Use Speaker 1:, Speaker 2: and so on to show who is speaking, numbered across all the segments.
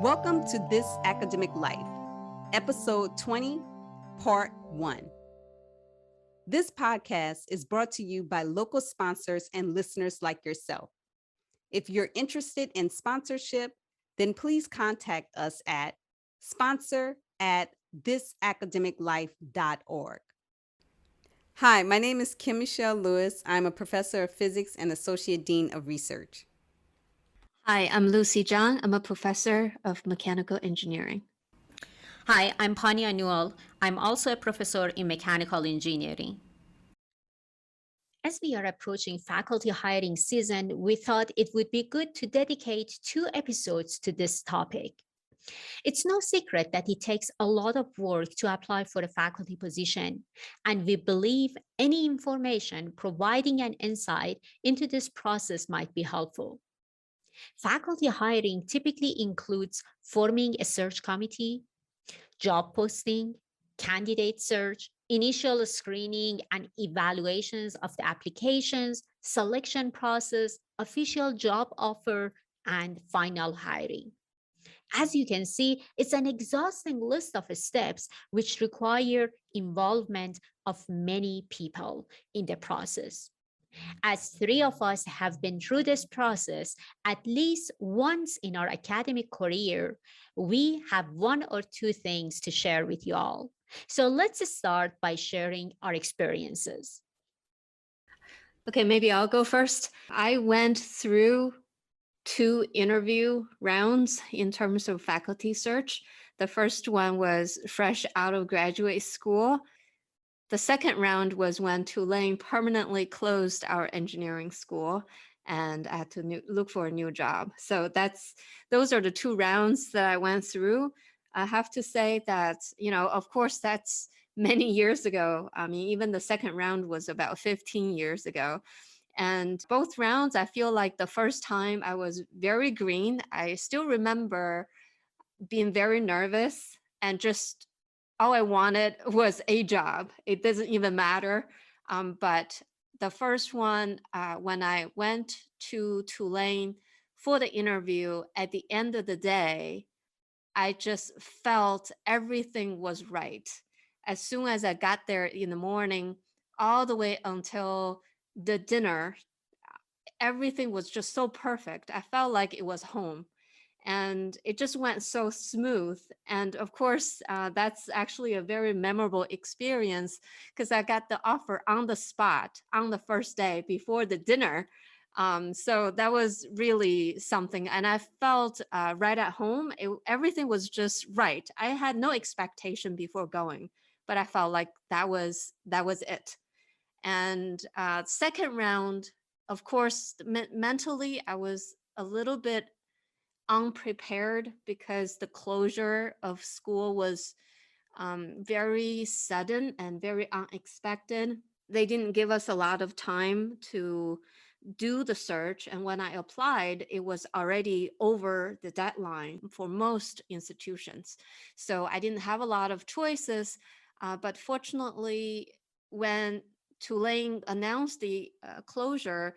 Speaker 1: Welcome to This Academic Life, Episode 20, Part 1. This podcast is brought to you by local sponsors and listeners like yourself. If you're interested in sponsorship, then please contact us at sponsor@thisacademiclife.org. Hi, my name is Kim Michelle Lewis. I'm a professor of physics and associate dean of research.
Speaker 2: Hi, I'm Lucy Zhang. I'm a professor of mechanical engineering.
Speaker 3: Hi, I'm Pania Newell. I'm also a professor in mechanical engineering. As we are approaching faculty hiring season, we thought it would be good to dedicate 2 episodes to this topic. It's no secret that it takes a lot of work to apply for a faculty position, and we believe any information providing an insight into this process might be helpful. Faculty hiring typically includes forming a search committee, job posting, candidate search, initial screening and evaluations of the applications, selection process, official job offer, and final hiring. As you can see, it's an exhausting list of steps which require involvement of many people in the process. As 3 of us have been through this process at least once in our academic career, we have 1 or 2 things to share with you all. So let's start by sharing our experiences.
Speaker 2: Okay, maybe I'll go first. I went through 2 interview rounds in terms of faculty search. The first one was fresh out of graduate school. The second round was when Tulane permanently closed our engineering school and I had to look for a new job. So those are the 2 rounds that I went through. I have to say that, of course, that's many years ago. I mean, even the second round was about 15 years ago. And both rounds, I feel like the first time I was very green. I still remember being very nervous and just all I wanted was a job. It doesn't even matter. But the first one, when I went to Tulane for the interview, at the end of the day, I just felt everything was right. As soon as I got there in the morning, all the way until the dinner, everything was just so perfect. I felt like it was home. And it just went so smooth. And of course, that's actually a very memorable experience because I got the offer on the spot on the first day before the dinner. So that was really something. And I felt right at home, everything was just right. I had no expectation before going, but I felt like that was it. And second round, of course, mentally, I was a little bit unprepared because the closure of school was very sudden and very unexpected. They didn't give us a lot of time to do the search. And when I applied, it was already over the deadline for most institutions. So I didn't have a lot of choices. But fortunately, when Tulane announced the closure,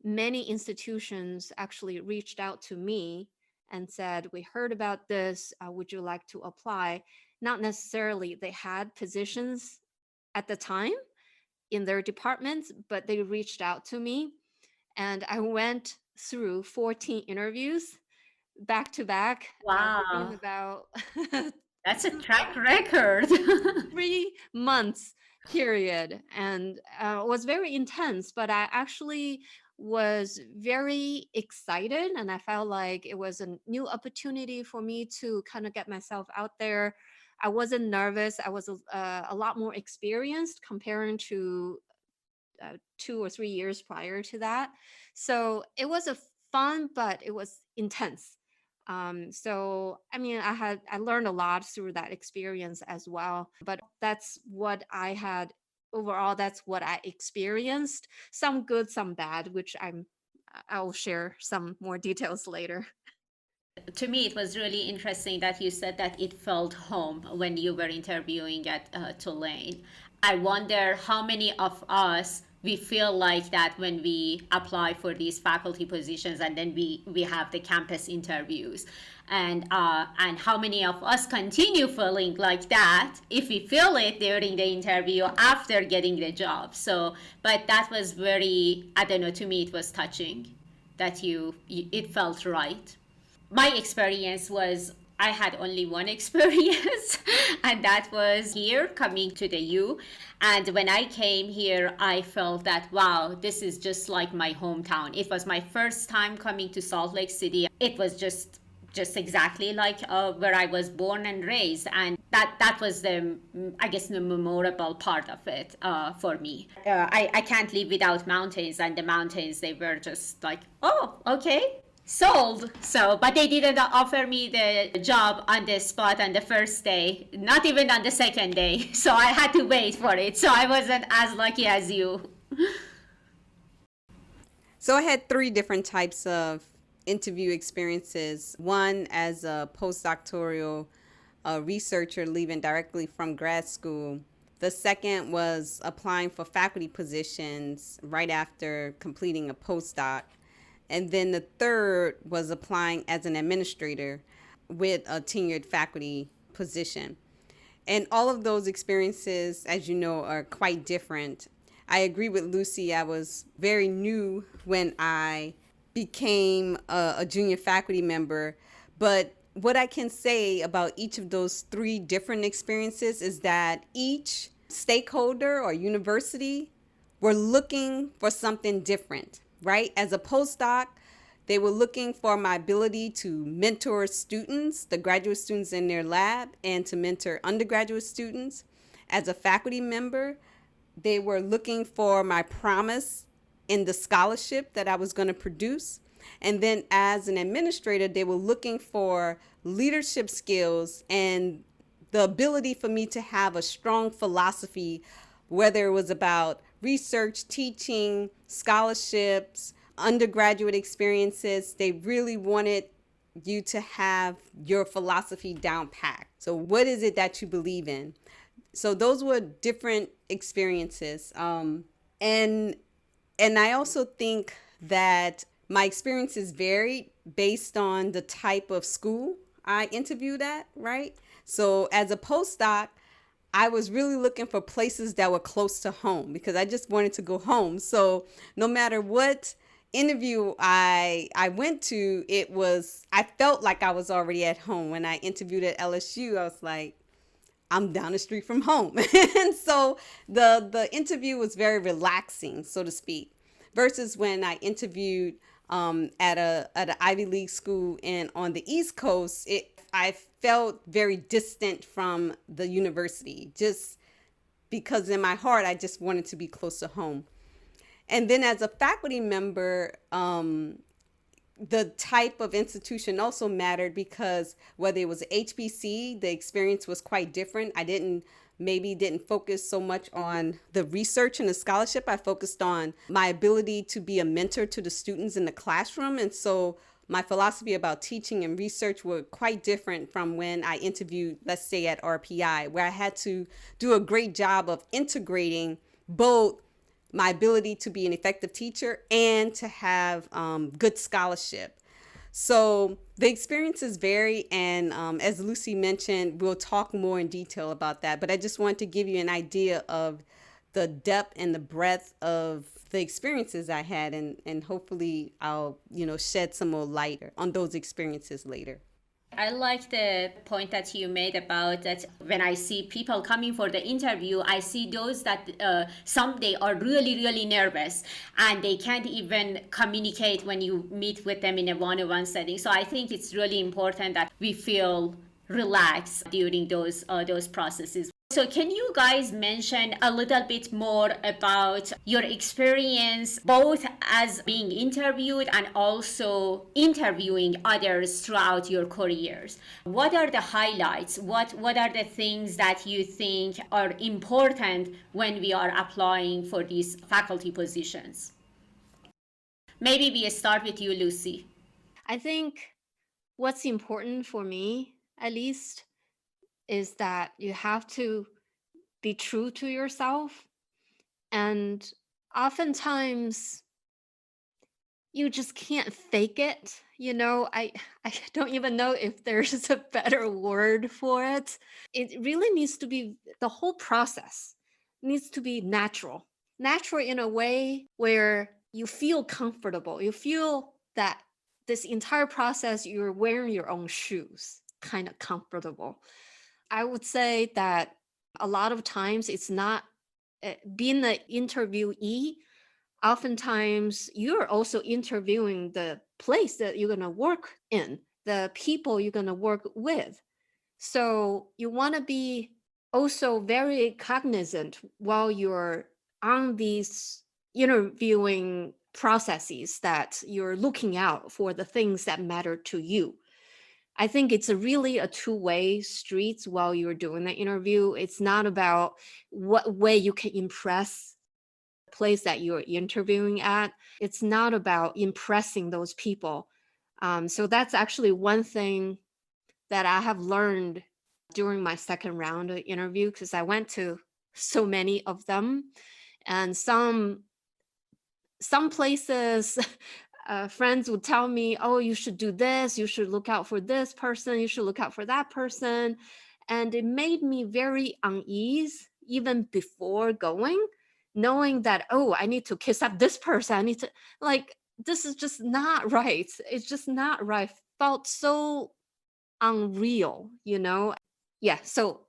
Speaker 2: many institutions actually reached out to me and said, we heard about this, would you like to apply? Not necessarily they had positions at the time in their departments, but they reached out to me. And I went through 14 interviews back to back.
Speaker 3: Wow.
Speaker 2: About
Speaker 3: That's a track record.
Speaker 2: 3 months period. And it was very intense, but I actually was very excited and I felt like it was a new opportunity for me to kind of get myself out there. I wasn't nervous. I was a lot more experienced comparing to 2 or 3 years prior to that. So it was a fun, but it was intense. So I mean, I learned a lot through that experience as well. But that's what I had overall. That's what I experienced. Some good, some bad, which I'll share some more details later.
Speaker 3: To me, it was really interesting that you said that it felt home when you were interviewing at Tulane. I wonder how many of us we feel like that when we apply for these faculty positions, and then we have the campus interviews, and how many of us continue feeling like that if we feel it during the interview after getting the job. So but that was very, I don't know, to me it was touching that it felt right. My experience was, I had only one experience, and that was here coming to the U. And when I came here, I felt that, wow, this is just like my hometown. It was my first time coming to Salt Lake City. It was just exactly like where I was born and raised, and that was the, I guess, the memorable part of it for me. I can't live without mountains, and the mountains, they were just like, oh, okay, sold. So, but they didn't offer me the job on the spot on the first day, not even on the second day. So I had to wait for it. So I wasn't as lucky as you.
Speaker 1: So I had 3 different types of interview experiences. One as a postdoctoral researcher leaving directly from grad school. The second was applying for faculty positions right after completing a postdoc. And then the third was applying as an administrator with a tenured faculty position. And all of those experiences, as you know, are quite different. I agree with Lucy. I was very new when I became a junior faculty member. But what I can say about each of those 3 different experiences is that each stakeholder or university were looking for something different, right? As a postdoc, they were looking for my ability to mentor students, the graduate students in their lab, and to mentor undergraduate students. As a faculty member, they were looking for my promise in the scholarship that I was going to produce. And then as an administrator, they were looking for leadership skills and the ability for me to have a strong philosophy, whether it was about research, teaching, scholarships, undergraduate experiences. They really wanted you to have your philosophy down packed. So what is it that you believe in? So those were different experiences. And I also think that my experiences varied based on the type of school I interviewed at, right? So as a postdoc, I was really looking for places that were close to home because I just wanted to go home. So no matter what interview I went to, I felt like I was already at home. When I interviewed at LSU, I was like, I'm down the street from home. And so the interview was very relaxing, so to speak, versus when I interviewed at an Ivy League school and on the East Coast, I felt very distant from the university just because in my heart, I just wanted to be close to home. And then as a faculty member, the type of institution also mattered because whether it was HBC, the experience was quite different. I didn't focus so much on the research and the scholarship. I focused on my ability to be a mentor to the students in the classroom. And so my philosophy about teaching and research were quite different from when I interviewed, let's say at RPI, where I had to do a great job of integrating both my ability to be an effective teacher and to have good scholarship. So the experiences vary, and as Lucy mentioned, we'll talk more in detail about that. But I just wanted to give you an idea of the depth and the breadth of the experiences I had, and hopefully I'll shed some more light on those experiences later.
Speaker 3: I like the point that you made about that when I see people coming for the interview, I see those that some they are really, really nervous and they can't even communicate when you meet with them in a one-on-one setting. So I think it's really important that we feel relaxed during those processes. So can you guys mention a little bit more about your experience, both as being interviewed and also interviewing others throughout your careers? What are the highlights? What are the things that you think are important when we are applying for these faculty positions? Maybe we start with you, Lucy.
Speaker 2: I think what's important for me, at least, is that you have to be true to yourself. And oftentimes you just can't fake it. I don't even know if there's a better word for it. It really needs to be, the whole process needs to be natural. Natural in a way where you feel comfortable. You feel that this entire process, you're wearing your own shoes, kind of comfortable. I would say that a lot of times it's not being the interviewee. Oftentimes you're also interviewing the place that you're going to work in, the people you're going to work with. So you want to be also very cognizant while you're on these interviewing processes, that you're looking out for the things that matter to you. I think it's really a two-way street while you're doing the interview. It's not about what way you can impress the place that you're interviewing at. It's not about impressing those people. So that's actually one thing that I have learned during my second round of interview, because I went to so many of them, and some places friends would tell me, oh, you should do this, you should look out for this person, you should look out for that person. And it made me very unease even before going, knowing that, oh, I need to kiss up this person. I need to, like, this is just not right. It's just not right. Felt so unreal, Yeah. So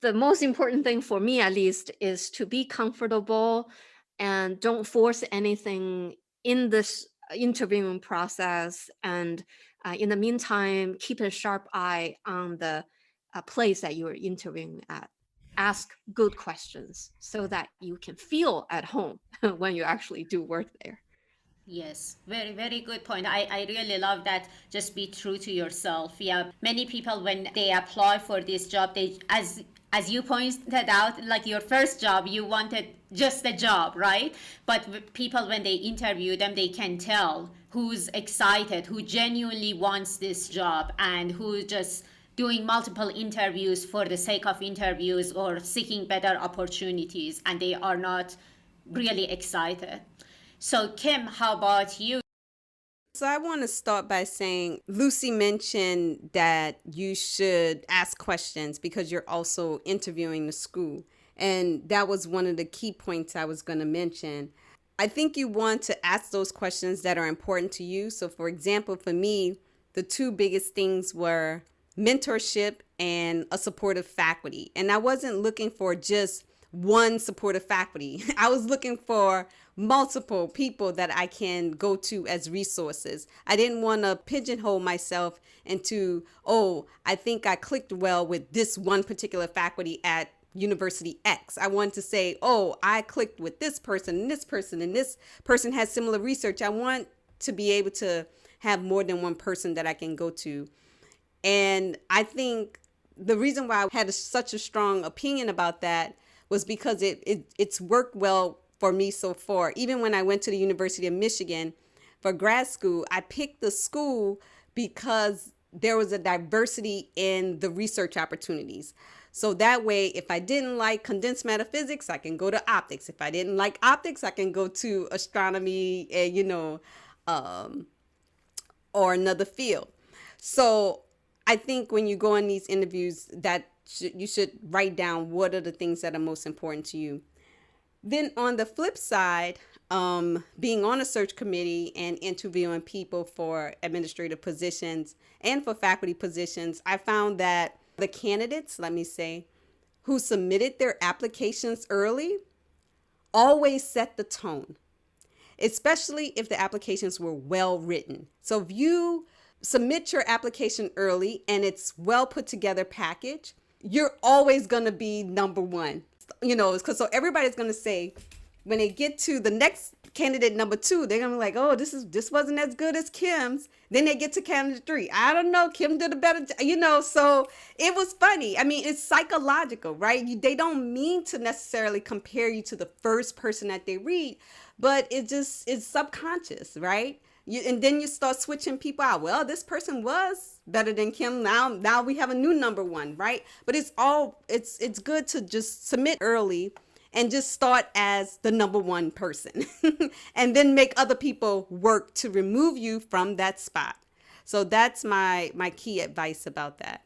Speaker 2: the most important thing for me, at least, is to be comfortable and don't force anything in this interviewing process. And in the meantime, keep a sharp eye on the place that you're interviewing at. Ask good questions so that you can feel at home when you actually do work there.
Speaker 3: Yes, very, very good point. I really love that. Just be true to yourself. Yeah, many people, when they apply for this job, they, as you pointed out, like your first job, you wanted just a job, right? But people, when they interview them, they can tell who's excited, who genuinely wants this job, and who just doing multiple interviews for the sake of interviews or seeking better opportunities, and they are not really excited. So Kim, how about you?
Speaker 1: So I want to start by saying Lucy mentioned that you should ask questions because you're also interviewing the school. And that was one of the key points I was going to mention. I think you want to ask those questions that are important to you. So for example, for me, the two biggest things were mentorship and a supportive faculty. And I wasn't looking for just one supportive faculty. I was looking for multiple people that I can go to as resources. I didn't want to pigeonhole myself into, oh, I think I clicked well with this one particular faculty at University X. I wanted to say, oh, I clicked with this person and this person, and this person has similar research. I want to be able to have more than one person that I can go to. And I think the reason why I had such a strong opinion about that was because it's worked well for me so far. Even when I went to the University of Michigan for grad school, I picked the school because there was a diversity in the research opportunities. So that way, if I didn't like condensed matter physics, I can go to optics. If I didn't like optics, I can go to astronomy, or another field. So I think when you go in these interviews, that you should write down what are the things that are most important to you. Then on the flip side, being on a search committee and interviewing people for administrative positions and for faculty positions, I found that the candidates, let me say, who submitted their applications early always set the tone, especially if the applications were well written. So if you submit your application early and it's well put together package, you're always going to be number one, because so everybody's going to say, when they get to the next candidate number 2, they're going to be like, oh, this wasn't as good as Kim's. Then they get to candidate 3. I don't know, Kim did a better, so it was funny. I mean, it's psychological, right? They don't mean to necessarily compare you to the first person that they read, but it's subconscious, right? And then you start switching people out. Well, this person was better than Kim. Now we have a new number 1, right? But it's good to just submit early and just start as the number one person and then make other people work to remove you from that spot. So that's my key advice about that.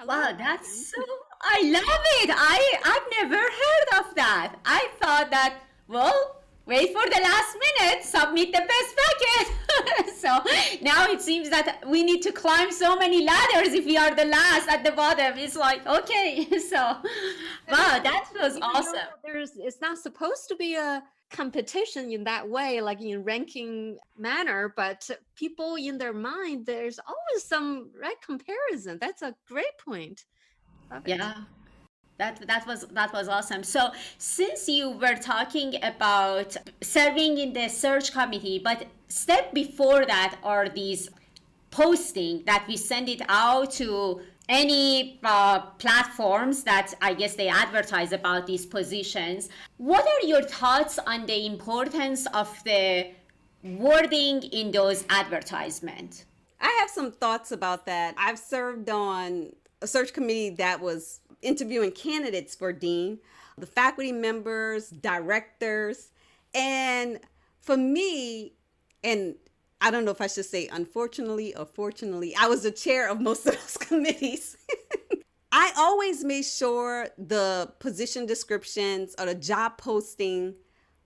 Speaker 3: Wow, that's so, I love it. I've never heard of that. I thought that, well, wait for the last minute, submit the best packet. So now it seems that we need to climb so many ladders if we are the last at the bottom. It's like, okay, so wow, that was awesome.
Speaker 2: It's not supposed to be a competition in that way, like in ranking manner, but people in their mind, there's always some comparison. That's a great point. Love it.
Speaker 3: Yeah. That was awesome. So since you were talking about serving in the search committee, but step before that are these posting that we send it out to any platforms that I guess they advertise about these positions. What are your thoughts on the importance of the wording in those advertisements?
Speaker 1: I have some thoughts about that. I've served on a search committee that was interviewing candidates for dean, the faculty members, directors. And for me, and I don't know if I should say unfortunately or fortunately, I was the chair of most of those committees. I always made sure the position descriptions or the job posting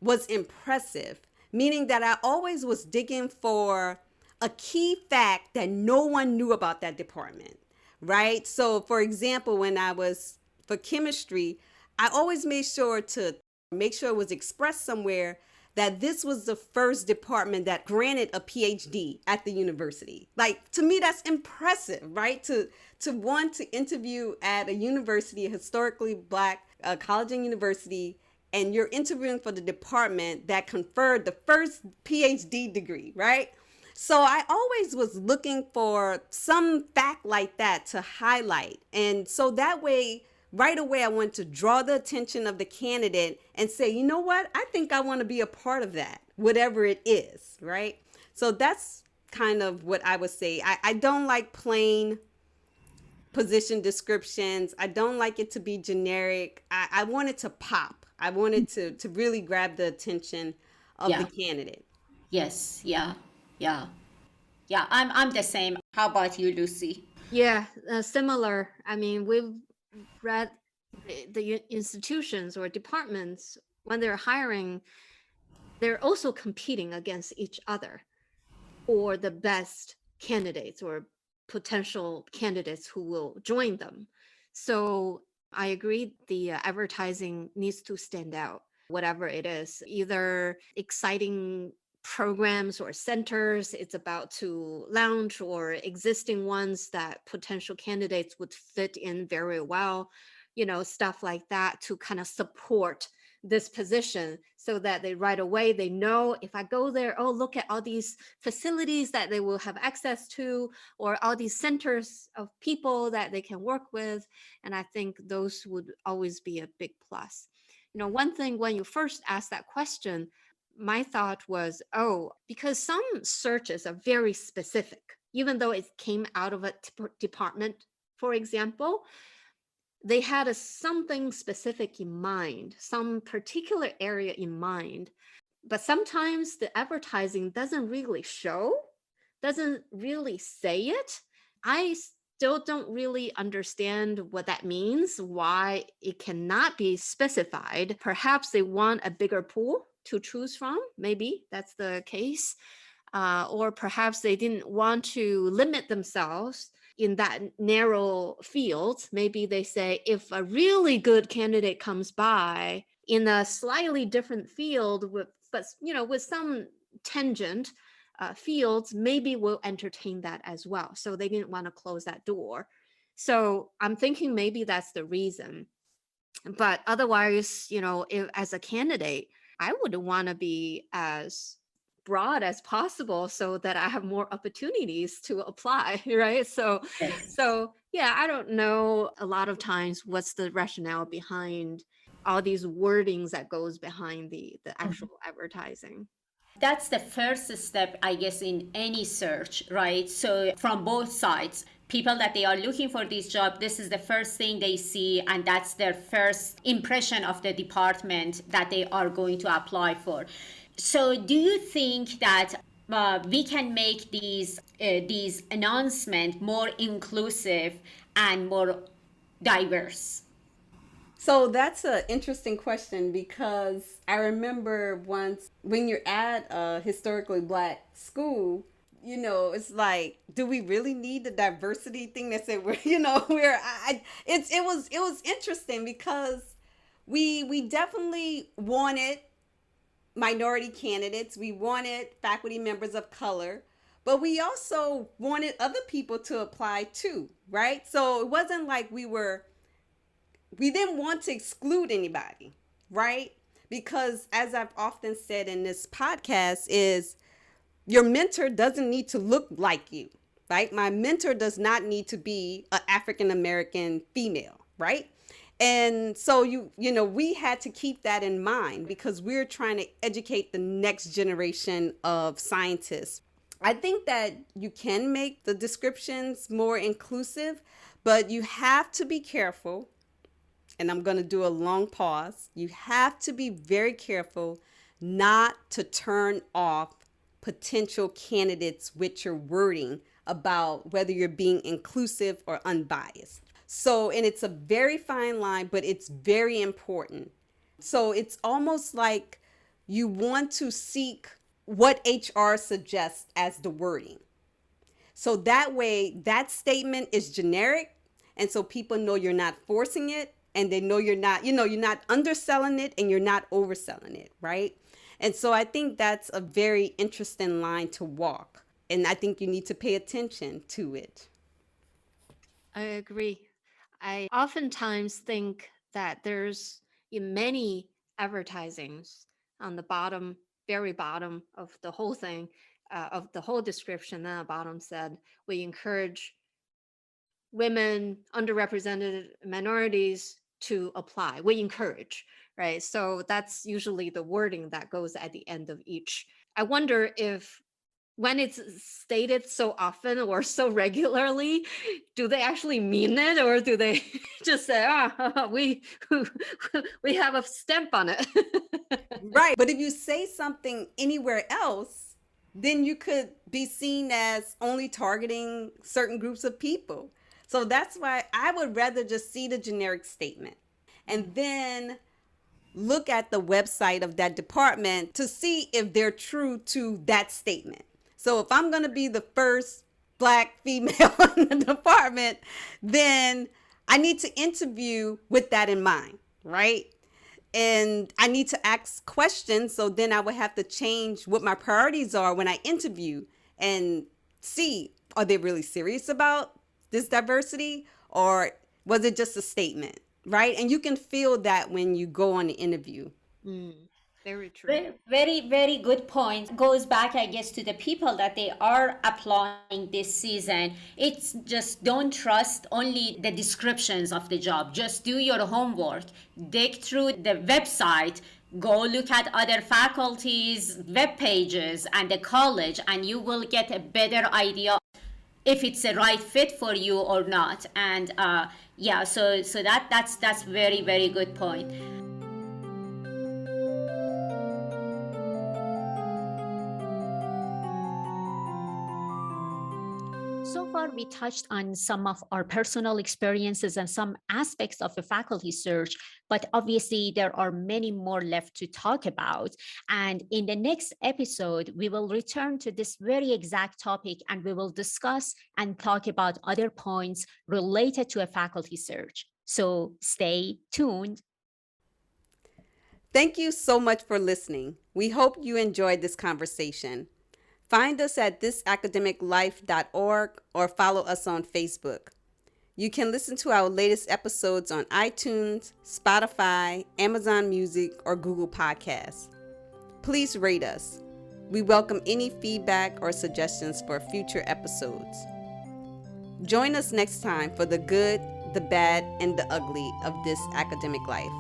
Speaker 1: was impressive, meaning that I always was digging for a key fact that no one knew about that department, right? So for example, when I was for chemistry, I always made sure to make sure it was expressed somewhere that this was the first department that granted a PhD at the university. Like, to me, that's impressive, right? To want to interview at a university, a historically Black college and university, and you're interviewing for the department that conferred the first PhD degree, right? So I always was looking for some fact like that to highlight. And so that way, right away, I want to draw the attention of the candidate and say, you know what? I think I want to be a part of that, whatever it is, right? So that's kind of what I would say. I don't like plain position descriptions. I don't like it to be generic. I want it to pop. I wanted to really grab the attention of
Speaker 3: Yeah.
Speaker 1: the candidate.
Speaker 3: Yes. Yeah. Yeah. Yeah. I'm the same. How about you, Lucy?
Speaker 2: Yeah, similar. I mean, we've read the institutions or departments when they're hiring, they're also competing against each other for the best candidates or potential candidates who will join them. So I agree the advertising needs to stand out, whatever it is, either exciting programs or centers it's about to launch or existing ones that potential candidates would fit in very well, stuff like that to kind of support this position so that they right away they know if I go there, oh, look at all these facilities that they will have access to or all these centers of people that they can work with. And I think those would always be a big plus. One thing when you first asked that question, my thought was, oh, because some searches are very specific, even though it came out of a department, for example, they had something specific in mind, some particular area in mind. But sometimes the advertising doesn't really show, doesn't really say it. I still don't really understand what that means, why it cannot be specified. Perhaps they want a bigger pool to choose from. Maybe that's the case. Or perhaps they didn't want to limit themselves in that narrow field. Maybe they say, if a really good candidate comes by in a slightly different field with some tangent fields, maybe we'll entertain that as well. So they didn't want to close that door. So I'm thinking maybe that's the reason. But otherwise, if, as a candidate, I would want to be as broad as possible so that I have more opportunities to apply, right? So yeah, I don't know a lot of times what's the rationale behind all these wordings that goes behind the actual advertising.
Speaker 3: That's the first step, I guess, in any search, right? So from both sides, people that they are looking for this job, this is the first thing they see, and that's their first impression of the department that they are going to apply for. So do you think that we can make these announcements more inclusive and more diverse?
Speaker 1: So that's an interesting question, because I remember once when you're at a historically black school, it's like, do we really need the diversity thing that said we're, it was interesting, because we definitely wanted minority candidates, we wanted faculty members of color, but we also wanted other people to apply too, right? So it wasn't like we didn't want to exclude anybody, right? Because as I've often said in this podcast, is your mentor doesn't need to look like you, right? My mentor does not need to be an African American female, right? And so we had to keep that in mind, because we're trying to educate the next generation of scientists. I think that you can make the descriptions more inclusive, but you have to be careful. And I'm going to do a long pause. You have to be very careful not to turn off potential candidates with your wording about whether you're being inclusive or unbiased. So, and it's a very fine line, but it's very important. So it's almost like you want to seek what HR suggests as the wording. So that way, that statement is generic. And so people know you're not forcing it, and they know you're not underselling it, and you're not overselling it, right? And so I think that's a very interesting line to walk. And I think you need to pay attention to it.
Speaker 2: I agree. I oftentimes think that there's in many advertisings on the bottom, very bottom of the whole thing, of the whole description, then the bottom said, we encourage women, underrepresented minorities to apply. We encourage, right? So that's usually the wording that goes at the end of each. I wonder if when it's stated so often or so regularly, do they actually mean it, or do they just say, we have a stamp on it?
Speaker 1: Right. But if you say something anywhere else, then you could be seen as only targeting certain groups of people. So that's why I would rather just see the generic statement and then look at the website of that department to see if they're true to that statement. So if I'm going to be the first Black female in the department, then I need to interview with that in mind, right? And I need to ask questions. So then I would have to change what my priorities are when I interview and see, are they really serious about this diversity, or was it just a statement, right? And you can feel that when you go on the interview.
Speaker 2: Very true.
Speaker 3: Very, very, very good point. Goes back, I guess, to the people that they are applying this season. It's just don't trust only the descriptions of the job. Just do your homework. Dig through the website. Go look at other faculties' web pages and the college, and you will get a better idea if it's a right fit for you or not. And so that's very, very good point. So far, we touched on some of our personal experiences and some aspects of the faculty search, but obviously there are many more left to talk about. And in the next episode, we will return to this very exact topic, and we will discuss and talk about other points related to a faculty search. So stay tuned.
Speaker 1: Thank you so much for listening. We hope you enjoyed this conversation. Find us at thisacademiclife.org or follow us on Facebook. You can listen to our latest episodes on iTunes, Spotify, Amazon Music, or Google Podcasts. Please rate us. We welcome any feedback or suggestions for future episodes. Join us next time for the good, the bad, and the ugly of this academic life.